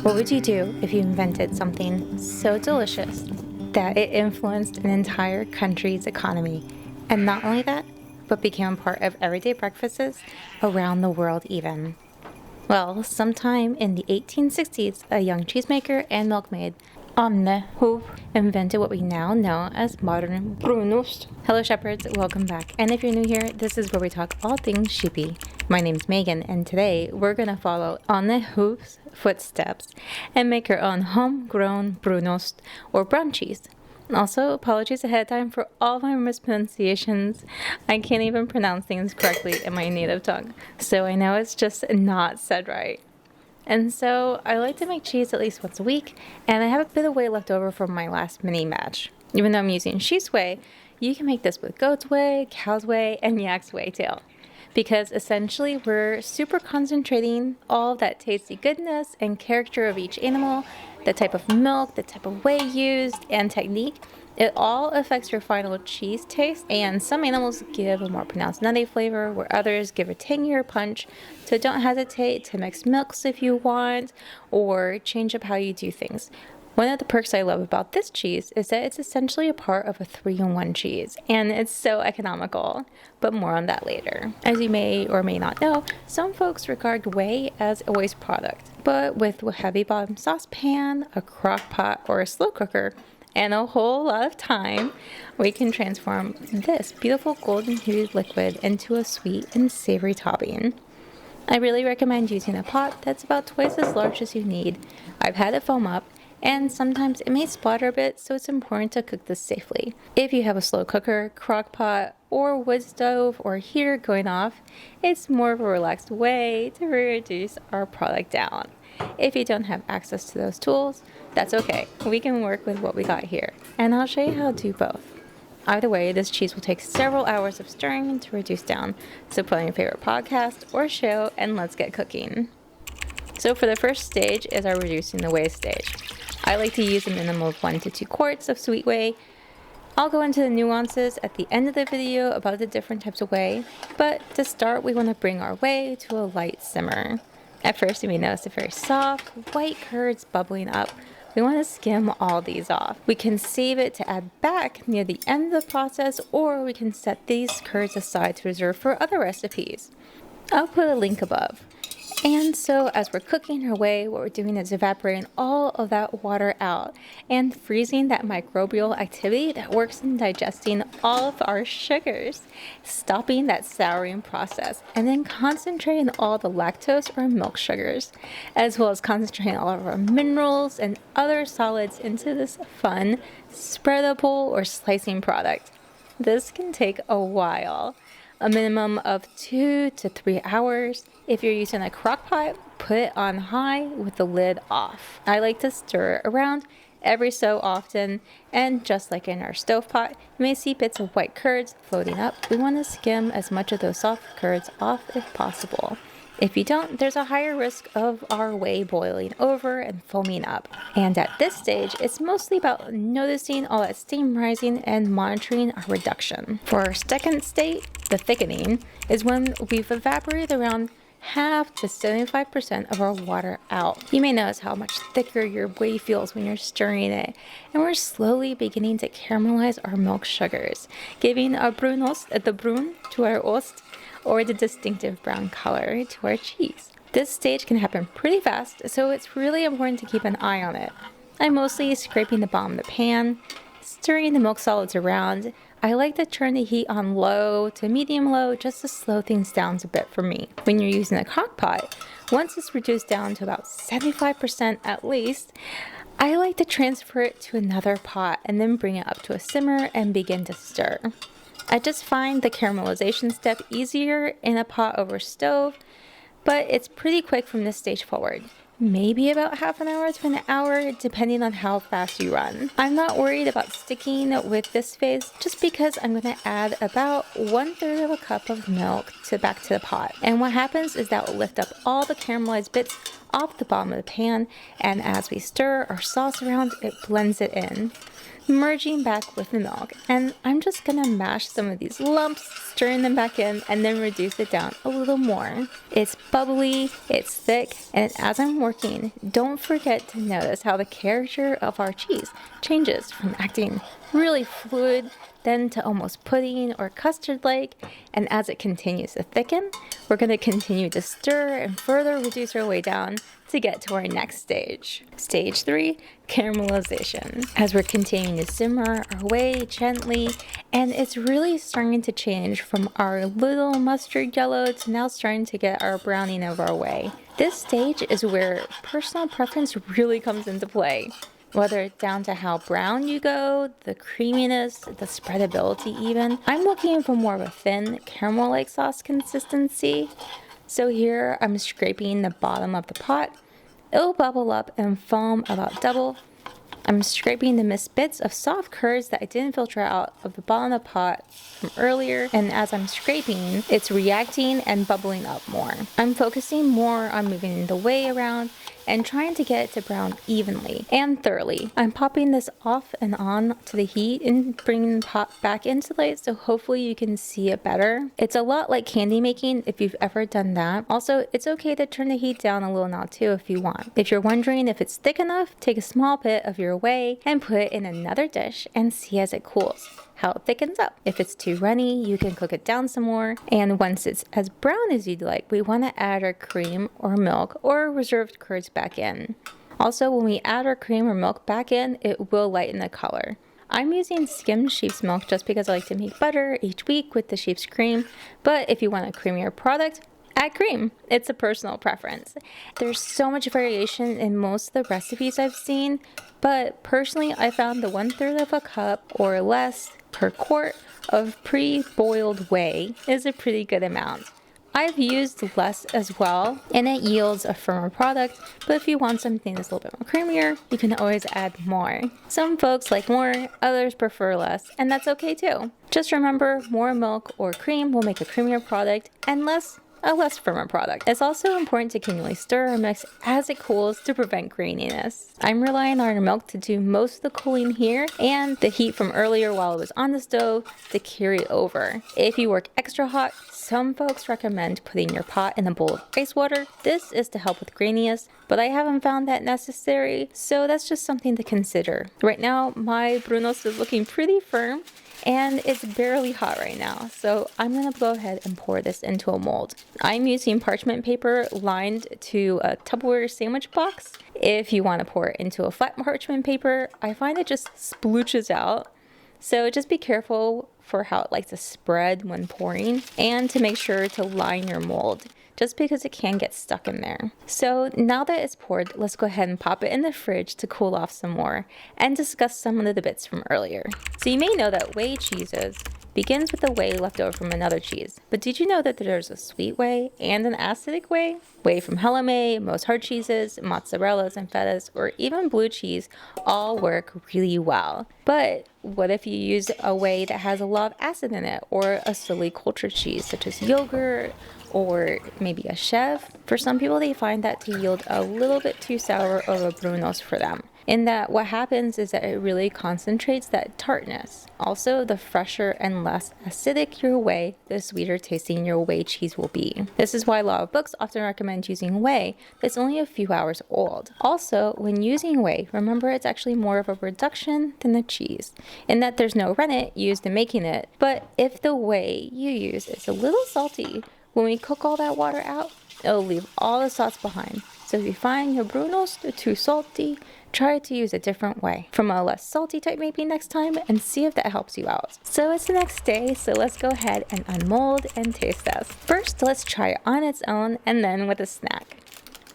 What would you do if you invented something so delicious that it influenced an entire country's economy? And not only that, but became part of everyday breakfasts around the world even. Well, sometime in the 1860s, a young cheesemaker and milkmaid, Unmolding, invented what we now know as modern Brunost. Hello shepherds, welcome back. And if you're new here, this is where we talk all things sheepy. My name's Megan, and today we're gonna follow Unmolding's footsteps and make our own homegrown Brunost or brown cheese. Also, apologies ahead of time for all my mispronunciations. I can't even pronounce things correctly in my native tongue, so I know it's just not said right. And so I like to make cheese at least once a week, and I have a bit of whey left over from my last mini batch. Even though I'm using sheep's whey, you can make this with goat's whey, cow's whey, and yak's whey too. Because essentially we're super concentrating all of that tasty goodness and character of each animal, the type of milk, the type of whey used, and technique. It all affects your final cheese taste, and some animals give a more pronounced nutty flavor, where others give a tangier punch. So don't hesitate to mix milks if you want, or change up how you do things. One of the perks I love about this cheese is that it's essentially a part of a 3-in-1 cheese, and it's so economical, but more on that later. As you may or may not know, some folks regard whey as a waste product, but with a heavy bottom saucepan, a crock pot, or a slow cooker, and a whole lot of time, we can transform this beautiful golden hued liquid into a sweet and savory topping. I really recommend using a pot that's about twice as large as you need. I've had it foam up, and sometimes it may splatter a bit, so it's important to cook this safely. If you have a slow cooker, crock pot, or wood stove or heater going off, it's more of a relaxed way to reduce our product down. If you don't have access to those tools, that's okay. We can work with what we got here, and I'll show you how to do both. Either way, this cheese will take several hours of stirring to reduce down, so put on your favorite podcast or show and let's get cooking. So for the first stage is our reducing the whey stage. I like to use a minimum of 1 to 2 quarts of sweet whey. I'll go into the nuances at the end of the video about the different types of whey, but to start we want to bring our whey to a light simmer. At first you may notice the very soft, white curds bubbling up. We want to skim all these off. We can save it to add back near the end of the process, or we can set these curds aside to reserve for other recipes. I'll put a link above. And so as we're cooking our whey, what we're doing is evaporating all of that water out and freezing that microbial activity that works in digesting all of our sugars, stopping that souring process, and then concentrating all the lactose or milk sugars, as well as concentrating all of our minerals and other solids into this fun, spreadable or slicing product. This can take a while. A minimum of 2 to 3 hours. If you're using a crock pot, put it on high with the lid off. I like to stir it around every so often, and just like in our stove pot, you may see bits of white curds floating up. We want to skim as much of those soft curds off if possible. If you don't, there's a higher risk of our whey boiling over and foaming up. And at this stage, it's mostly about noticing all that steam rising and monitoring our reduction. For our second state, the thickening, is when we've evaporated around half to 75% of our water out. You may notice how much thicker your whey feels when you're stirring it, and we're slowly beginning to caramelize our milk sugars, giving a brunost, the brun, to our ost, or the distinctive brown color to our cheese. This stage can happen pretty fast, so it's really important to keep an eye on it. I'm mostly scraping the bottom of the pan, stirring the milk solids around. I like to turn the heat on low to medium low just to slow things down a bit for me. When you're using a crock pot, once it's reduced down to about 75% at least, I like to transfer it to another pot and then bring it up to a simmer and begin to stir. I just find the caramelization step easier in a pot over stove, but it's pretty quick from this stage forward. Maybe about half an hour to an hour, depending on how fast you run. I'm not worried about sticking with this phase just because I'm going to add about 1/3 of a cup of milk back to the pot. And what happens is that will lift up all the caramelized bits off the bottom of the pan, and as we stir our sauce around, it blends it in. merging back with the milk. And I'm just gonna mash some of these lumps, stirring them back in, and then reduce it down a little more. It's bubbly, it's thick, and as I'm working, don't forget to notice how the character of our cheese changes from acting really fluid then to almost pudding or custard-like, and as it continues to thicken, we're going to continue to stir and further reduce our way down to get to our next stage. Stage 3, caramelization. As we're continuing to simmer our whey gently, and it's really starting to change from our little mustard yellow to now starting to get our browning of our whey. This stage is where personal preference really comes into play. Whether it's down to how brown you go, the creaminess, the spreadability even. I'm looking for more of a thin caramel-like sauce consistency. So here I'm scraping the bottom of the pot. It'll bubble up and foam about double. I'm scraping the missed bits of soft curds that I didn't filter out of the bottom of the pot from earlier, and as I'm scraping, it's reacting and bubbling up more. I'm focusing more on moving the whey around and trying to get it to brown evenly and thoroughly. I'm popping this off and on to the heat and bringing the pot back into light so hopefully you can see it better. It's a lot like candy making if you've ever done that. Also, it's okay to turn the heat down a little now too if you want. If you're wondering if it's thick enough, take a small bit of your whey and put it in another dish and see as it cools how it thickens up. If it's too runny, you can cook it down some more. And once it's as brown as you'd like, we want to add our cream or milk or reserved curds back in. Also, when we add our cream or milk back in, it will lighten the color. I'm using skimmed sheep's milk just because I like to make butter each week with the sheep's cream, but if you want a creamier product, add cream. It's a personal preference. There's so much variation in most of the recipes I've seen, but personally I found the 1/3 of a cup or less per quart of pre-boiled whey is a pretty good amount. I've used less as well, and it yields a firmer product, but if you want something that's a little bit more creamier, you can always add more. Some folks like more, others prefer less, and that's okay too. Just remember, more milk or cream will make a creamier product, and a less firmer product. It's also important to continually stir or mix as it cools to prevent graininess. I'm relying on our milk to do most of the cooling here and the heat from earlier while it was on the stove to carry over. If you work extra hot, some folks recommend putting your pot in a bowl of ice water. This is to help with graininess, but I haven't found that necessary, so that's just something to consider. Right now, my Brunost is looking pretty firm, and it's barely hot right now, so I'm going to go ahead and pour this into a mold. I'm using parchment paper lined to a Tupperware sandwich box. If you want to pour it into a flat parchment paper, I find it just splooches out, so just be careful for how it likes to spread when pouring, and to make sure to line your mold, just because it can get stuck in there. So now that it's poured, let's go ahead and pop it in the fridge to cool off some more and discuss some of the bits from earlier. So you may know that whey cheeses begins with the whey left over from another cheese, but did you know that there's a sweet whey and an acidic whey? Whey from Halloumi, most hard cheeses, mozzarellas and fettas, or even blue cheese all work really well. But what if you use a whey that has a lot of acid in it, or a silly culture cheese such as yogurt, or maybe a chèvre? For some people, they find that to yield a little bit too sour of a Brunost for them. In that what happens is that it really concentrates that tartness. Also, the fresher and less acidic your whey, the sweeter tasting your whey cheese will be. This is why a lot of books often recommend using whey that's only a few hours old. Also, when using whey, remember it's actually more of a reduction than the cheese, in that there's no rennet used in making it, but if the whey you use is a little salty, when we cook all that water out, it'll leave all the salts behind. So if you find your Brunost too salty, try to use a different whey from a less salty type maybe next time, and see if that helps you out. So it's the next day, so let's go ahead and unmold and taste test. First, let's try it on its own and then with a snack.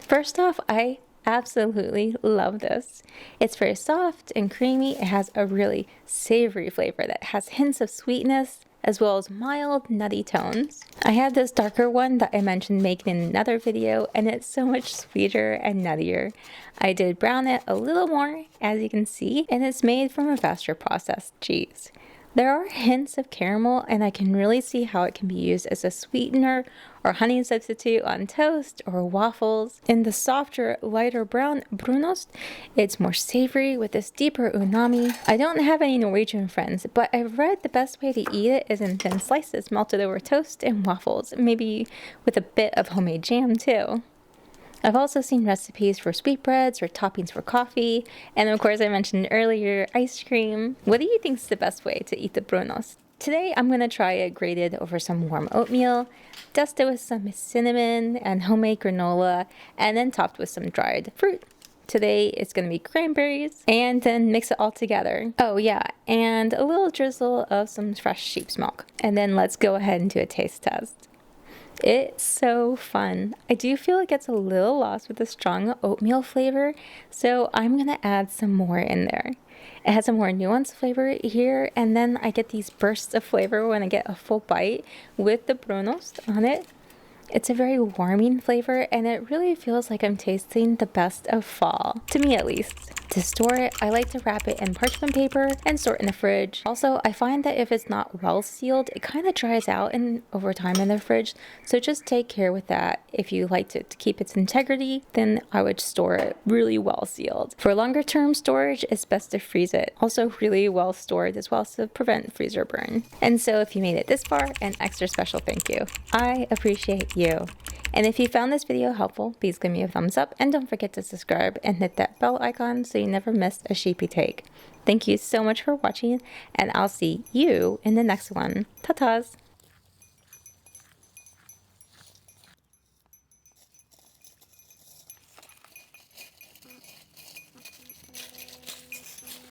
First off, I absolutely love this. It's very soft and creamy. It has a really savory flavor that has hints of sweetness, as well as mild nutty tones. I have this darker one that I mentioned making in another video, and it's so much sweeter and nuttier. I did brown it a little more, as you can see, and it's made from a pasture processed cheese. There are hints of caramel, and I can really see how it can be used as a sweetener or honey substitute on toast or waffles. In the softer, lighter brown Brunost, it's more savory with this deeper umami. I don't have any Norwegian friends, but I've read the best way to eat it is in thin slices melted over toast and waffles, maybe with a bit of homemade jam too. I've also seen recipes for sweetbreads or toppings for coffee, and of course I mentioned earlier, ice cream. What do you think is the best way to eat the Brunost? Today I'm going to try it grated over some warm oatmeal, dust it with some cinnamon and homemade granola, and then topped with some dried fruit. Today it's going to be cranberries, and then mix it all together. Oh yeah, and a little drizzle of some fresh sheep's milk. And then let's go ahead and do a taste test. It's so fun. I do feel it gets a little lost with the strong oatmeal flavor, so I'm gonna add some more in there. It has a more nuanced flavor here, and then I get these bursts of flavor when I get a full bite with the Brunost on it. It's a very warming flavor, and it really feels like I'm tasting the best of fall, to me at least. To store it, I like to wrap it in parchment paper and store it in the fridge. Also, I find that if it's not well sealed, it kind of dries out over time in the fridge, so just take care with that. If you like to keep its integrity, then I would store it really well sealed. For longer term storage, it's best to freeze it. Also really well stored as well to prevent freezer burn. And so if you made it this far, an extra special thank you. I appreciate you. And if you found this video helpful, please give me a thumbs up and don't forget to subscribe and hit that bell icon so you never miss a sheepy take. Thank you so much for watching, and I'll see you in the next one. Ta-tas!